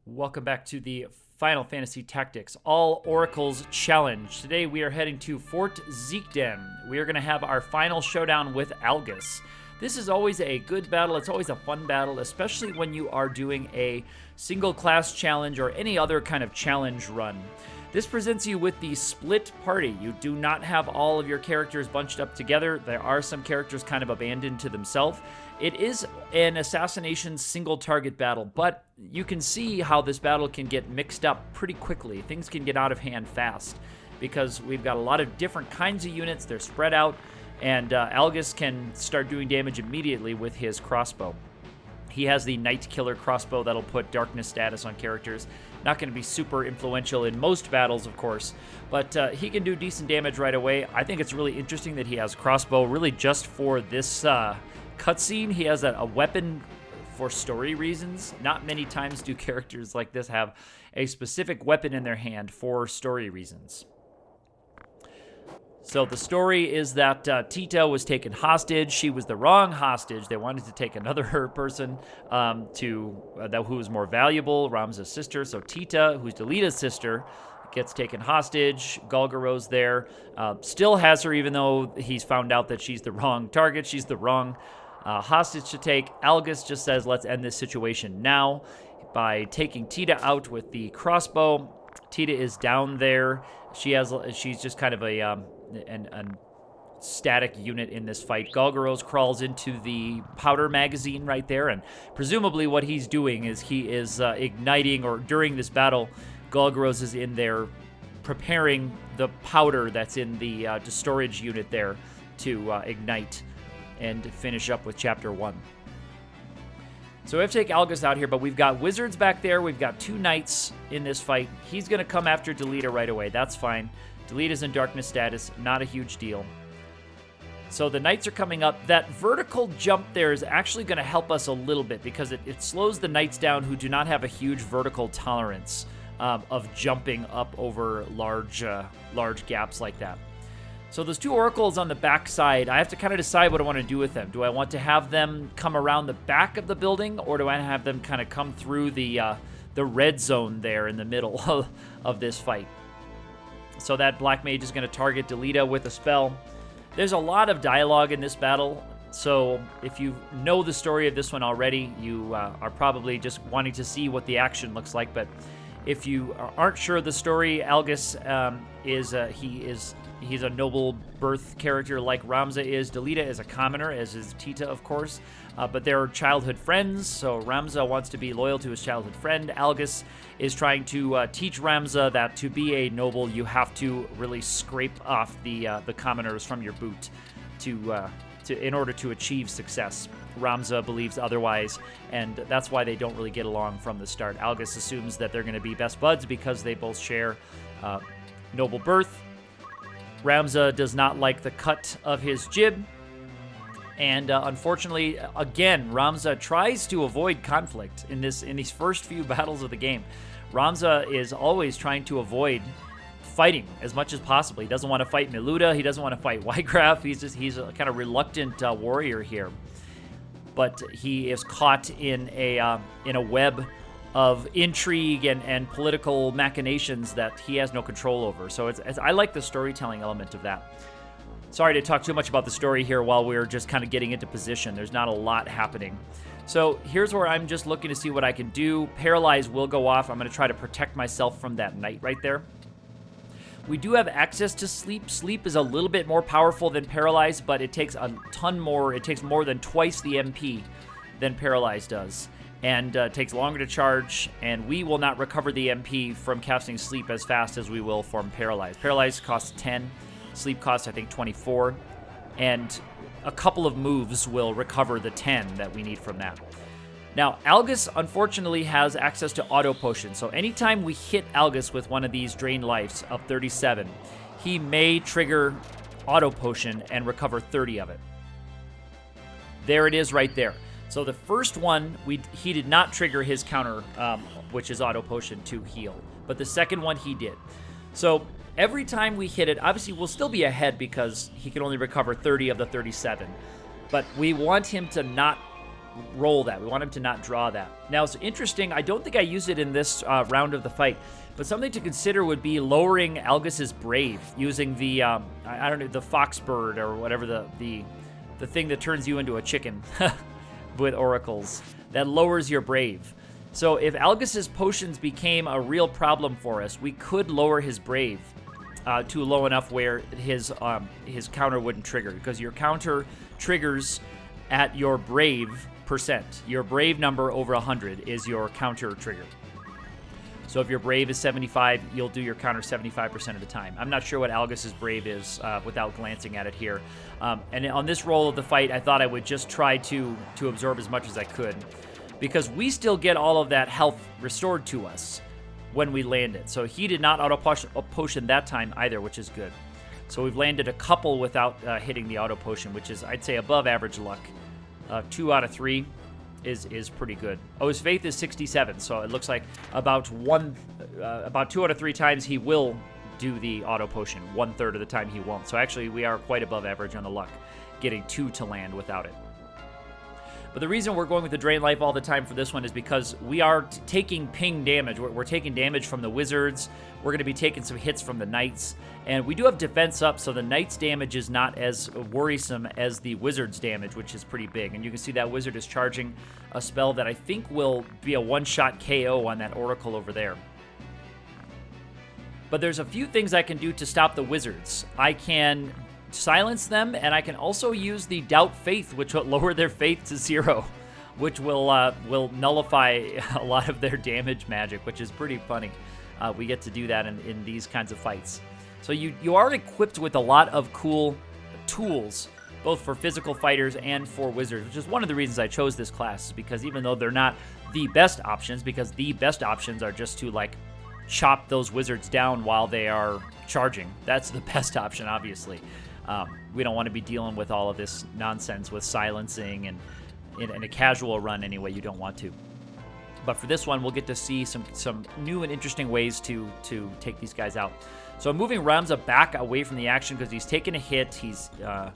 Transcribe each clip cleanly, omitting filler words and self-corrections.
Welcome back to the Final Fantasy Tactics All Oracles Challenge. Today we are heading to Fort Zeakden. We are going to have our final showdown with Algus. This is always a good battle. It's always a fun battle, especially when you are doing a single class challenge or any other kind of challenge run. This presents you with the split party. You do not have all of your characters bunched up together. There are some characters kind of abandoned to themselves. It is an assassination single target battle, but you can see how this battle can get mixed up pretty quickly. Things can get out of hand fast because we've got a lot of different kinds of units. They're spread out, and Algus can start doing damage immediately with his crossbow. He has the Night Killer crossbow that'll put darkness status on characters. Not going to be super influential in most battles, of course, but he can do decent damage right away. I think it's really interesting that he has crossbow really just for this cutscene. He has a weapon for story reasons. Not many times do characters like this have a specific weapon in their hand for story reasons. So the story is that Tita was taken hostage. She was the wrong hostage. They wanted to take another person who was more valuable, Ramza's sister. So Tita, who's Delita's sister, gets taken hostage. Golgoro's there. Still has her even though he's found out that she's the wrong target. She's the wrong hostage to take. Algus just says, let's end this situation now by taking Tita out with the crossbow. Tita is down there. She's just kind of a static unit in this fight. Golgoro's crawls into the powder magazine right there, and presumably what he's doing is he is igniting, or during this battle, Golgoro's is in there preparing the powder that's in the storage unit there to ignite and finish up with Chapter 1. So we have to take Algus out here, but we've got wizards back there. We've got two knights in this fight. He's going to come after Delita right away. That's fine. Delita's in darkness status. Not a huge deal. So the knights are coming up. That vertical jump there is actually going to help us a little bit because it slows the knights down who do not have a huge vertical tolerance of jumping up over large gaps like that. So those two oracles on the back side, I have to kind of decide what I want to do with them. Do I want to have them come around the back of the building, or do I have them kind of come through the red zone there in the middle of this fight? So that Black Mage is going to target Delita with a spell. There's a lot of dialogue in this battle, so if you know the story of this one already, you are probably just wanting to see what the action looks like. But if you aren't sure of the story, Algus he's a noble birth character like Ramza is. Delita is a commoner, as is Tita, of course. But they're childhood friends, so Ramza wants to be loyal to his childhood friend. Algus is trying to teach Ramza that to be a noble, you have to really scrape off the commoners from your boot in order to achieve success. Ramza believes otherwise, and that's why they don't really get along from the start. Algus assumes that they're going to be best buds because they both share noble birth. Ramza does not like the cut of his jib, and unfortunately, again, Ramza tries to avoid conflict in these first few battles of the game. Ramza is always trying to avoid fighting as much as possible. He doesn't want to fight Miluda. He doesn't want to fight Wygraf. He's a kind of reluctant warrior here, but he is caught in a web of intrigue and political machinations that he has no control over. So I like the storytelling element of that. Sorry to talk too much about the story here while we're just kind of getting into position. There's not a lot happening. So here's where I'm just looking to see what I can do. Paralyze will go off. I'm going to try to protect myself from that knight right there. We do have access to sleep. Sleep is a little bit more powerful than Paralyze, but it takes a ton more. It takes more than twice the MP than Paralyze does, and takes longer to charge, and we will not recover the MP from casting Sleep as fast as we will from Paralyze. Paralyze costs 10. Sleep costs, I think, 24, and a couple of moves will recover the 10 that we need from that. Now, Algus, unfortunately, has access to auto potion, so anytime we hit Algus with one of these drain lives of 37, he may trigger auto potion and recover 30 of it. There it is right there. So the first one, he did not trigger his counter, which is auto potion to heal, but the second one he did. So every time we hit it, obviously we'll still be ahead because he can only recover 30 of the 37, but we want him to not roll that. We want him to not draw that. Now, it's interesting. I don't think I used it in this round of the fight, but something to consider would be lowering Algus's Brave using the, I don't know, the fox bird or whatever, the thing that turns you into a chicken with oracles. That lowers your Brave. So if Algus's potions became a real problem for us, we could lower his Brave to low enough where his counter wouldn't trigger, because your counter triggers at your Brave percent. Your Brave number over 100 is your counter trigger. So if your Brave is 75, you'll do your counter 75% of the time. I'm not sure what Algus's Brave is without glancing at it here. And on this roll of the fight, I thought I would just try to absorb as much as I could, because we still get all of that health restored to us when we land it. So he did not auto potion that time either, which is good. So we've landed a couple without hitting the auto potion, which is, I'd say, above average luck. 2 out of 3 is pretty good. Oh, his faith is 67, so it looks like about 2 out of 3 times he will do the auto potion. 1/3 of the time he won't. So actually, we are quite above average on the luck, getting 2 to land without it. But the reason we're going with the Drain Life all the time for this one is because we are taking ping damage. We're taking damage from the Wizards. We're going to be taking some hits from the Knights. And we do have defense up, so the Knights' damage is not as worrisome as the Wizards' damage, which is pretty big. And you can see that Wizard is charging a spell that I think will be a one-shot KO on that Oracle over there. But there's a few things I can do to stop the Wizards. I can silence them, and I can also use the Doubt Faith, which will lower their faith to 0, which will nullify a lot of their damage magic, which is pretty funny. We get to do that in these kinds of fights. So you are equipped with a lot of cool tools, both for physical fighters and for wizards, which is one of the reasons I chose this class, is because even though they're not the best options, because the best options are just to like chop those wizards down while they are charging. That's the best option, obviously. We don't want to be dealing with all of this nonsense with silencing, and in a casual run anyway, you don't want to. But for this one, we'll get to see some new and interesting ways to take these guys out. So I'm moving Ramza back away from the action because he's taken a hit. He's going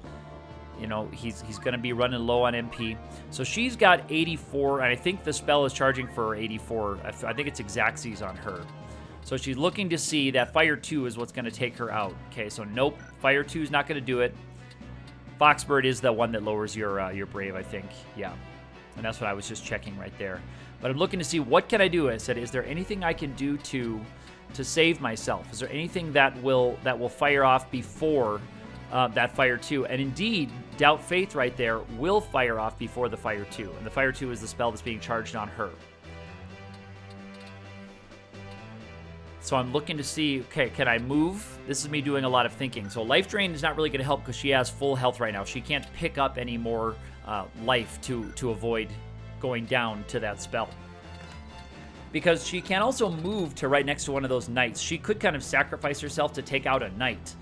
to be running low on MP. So she's got 84, and I think the spell is charging for 84. I think it's Xaxes on her. So she's looking to see that Fire 2 is what's going to take her out. Okay, so nope, Fire 2 is not going to do it. Foxbird is the one that lowers your Brave, I think. Yeah, and that's what I was just checking right there. But I'm looking to see what can I do. I said, is there anything I can do to save myself? Is there anything that will fire off before that Fire 2? And indeed, Doubt Faith right there will fire off before the Fire 2. And the Fire 2 is the spell that's being charged on her. So I'm looking to see, okay, can I move? This is me doing a lot of thinking. So Life Drain is not really going to help because she has full health right now. She can't pick up any more life to avoid going down to that spell. Because she can also move to right next to one of those knights. She could kind of sacrifice herself to take out a knight.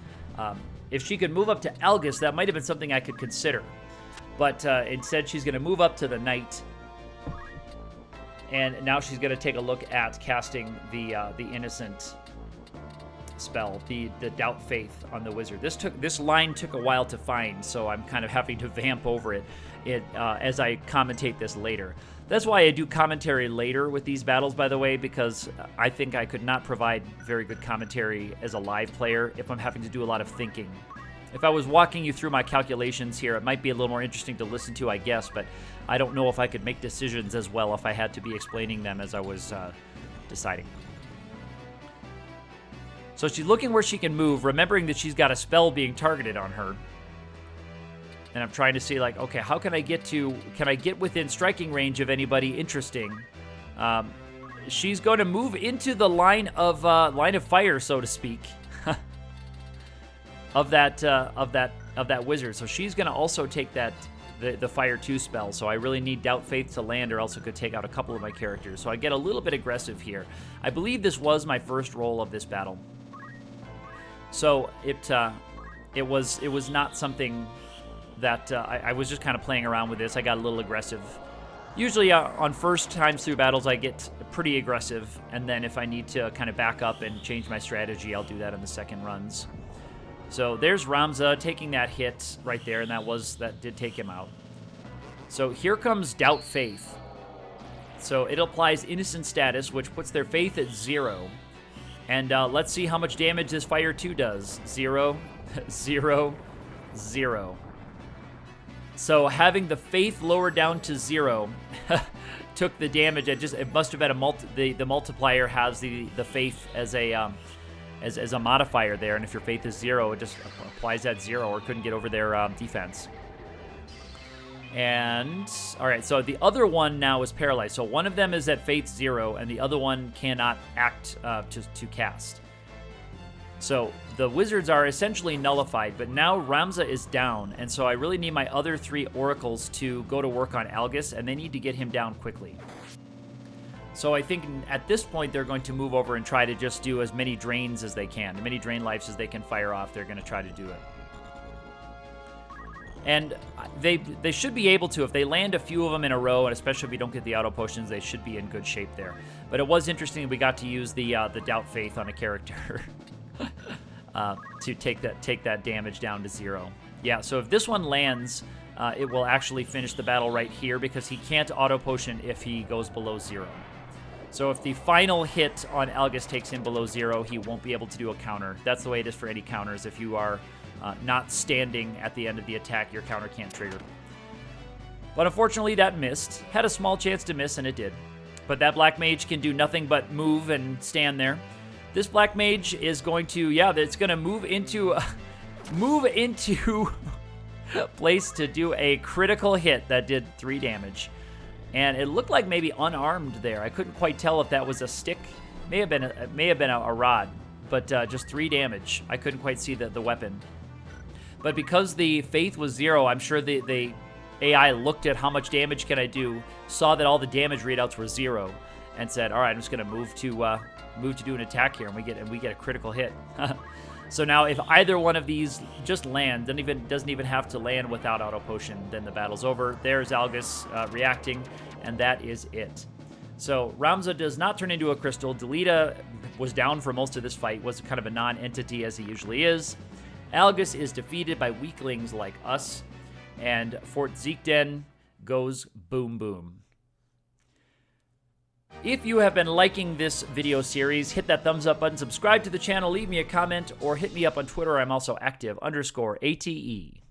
If she could move up to Algus, that might have been something I could consider. But instead, she's going to move up to the knight. And now she's going to take a look at casting the Innocent spell, the Doubt Faith on the wizard. This line took a while to find, so I'm kind of having to vamp over it as I commentate this later. That's why I do commentary later with these battles, by the way, because I think I could not provide very good commentary as a live player if I'm having to do a lot of thinking. If I was walking you through my calculations here, it might be a little more interesting to listen to, I guess, but I don't know if I could make decisions as well if I had to be explaining them as I was deciding. So she's looking where she can move, remembering that she's got a spell being targeted on her. And I'm trying to see, like, okay, how can I get within striking range of anybody interesting? She's going to move into the line of fire, so to speak, of that wizard. So she's going to also take the Fire 2 spell. So I really need Doubt Faith to land, or else it could take out a couple of my characters. So I get a little bit aggressive here. I believe this was my first roll of this battle. So it was not something that I was just kind of playing around with this. I got a little aggressive. Usually on first times through battles, I get pretty aggressive, and then if I need to kind of back up and change my strategy, I'll do that in the second runs. So there's Ramza taking that hit right there, and that did take him out. So here comes Doubt Faith. So it applies Innocent Status, which puts their faith at 0. And let's see how much damage this Fire 2 does. 0, 0, 0. So having the faith lowered down to 0 took the damage. It must have been the multiplier has the faith as a modifier there, and if your faith is 0, it just applies at 0 or couldn't get over their defense. And all right, so the other one now is paralyzed. So one of them is at faith 0, and the other one cannot act to cast. So the wizards are essentially nullified, but now Ramza is down, and so I really need my other 3 oracles to go to work on Algus, and they need to get him down quickly. So I think at this point they're going to move over and try to just do as many drains as they can, as many drain lives as they can fire off. They're going to try to do it. And they should be able to. If they land a few of them in a row, and especially if we don't get the auto potions, they should be in good shape there. But it was interesting that we got to use the Doubt Faith on a character to take that damage down to 0. Yeah, so if this one lands, it will actually finish the battle right here because he can't auto potion if he goes below 0. So if the final hit on Algus takes him below 0, he won't be able to do a counter. That's the way it is for any counters. If you are not standing at the end of the attack, your counter can't trigger. But unfortunately, that missed. Had a small chance to miss, and it did. But that Black Mage can do nothing but move and stand there. This Black Mage is going to, it's going to move into place to do a critical hit that did 3 damage. And it looked like maybe unarmed there. I couldn't quite tell if that was a stick. It may have been a rod, but just 3 damage. I couldn't quite see the weapon. But because the faith was 0, I'm sure the AI looked at how much damage can I do, saw that all the damage readouts were 0, and said, "All right, I'm just going to move to do an attack here, and we get a critical hit." So now, if either one of these just land, doesn't even have to land without auto potion, then the battle's over. There's Algus reacting, and that is it. So Ramza does not turn into a crystal. Delita was down for most of this fight, was kind of a non-entity as he usually is. Algus is defeated by weaklings like us, and Fort Zeakden goes boom boom. If you have been liking this video series, hit that thumbs up button, subscribe to the channel, leave me a comment, or hit me up on Twitter. I'm also active _ATE.